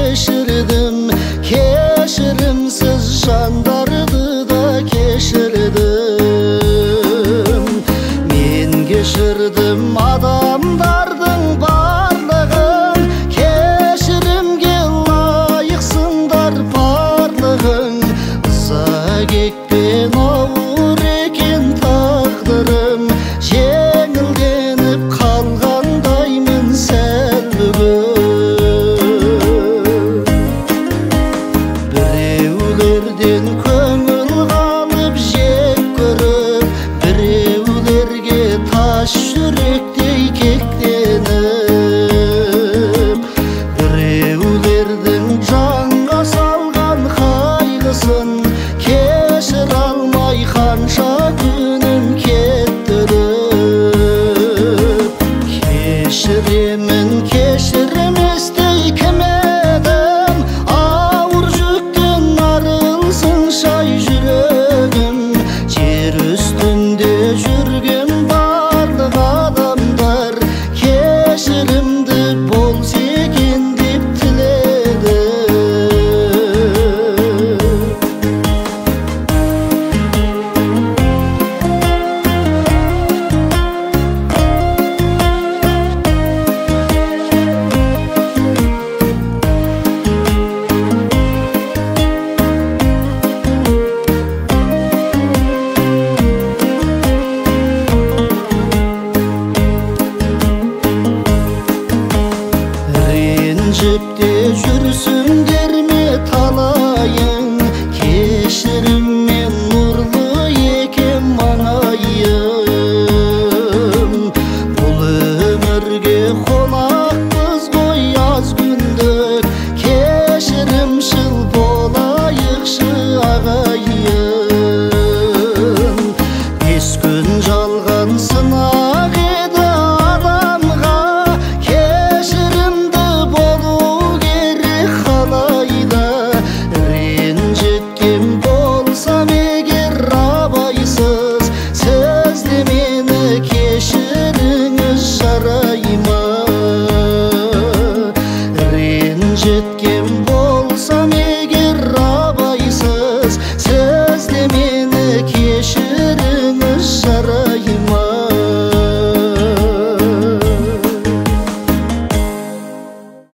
keşirdim, keşirimsiz jandardı da keşirdim. Men keşirdim adamdardın barlığın, keşirimge layıksınдар parlığın. Uzak ekpen ağır eken taqdırım, жеңілденіп қалғандаймын сәл бүгін. Біреулерден көңіл қалып жек көріп, біреулерге тас жүректей кектеніп, біреулердің жанға салған қайғысын кешір алмай қанша күнім кеттіріп. Keşirimin keşirmestey kim edim, ağır жүктен arılsın şay yüreğim. Yer üstünde жүрген барлық адамдар keşirimdi болса екен деп тіледі. Ренжіп те жүрсіңдер ме талай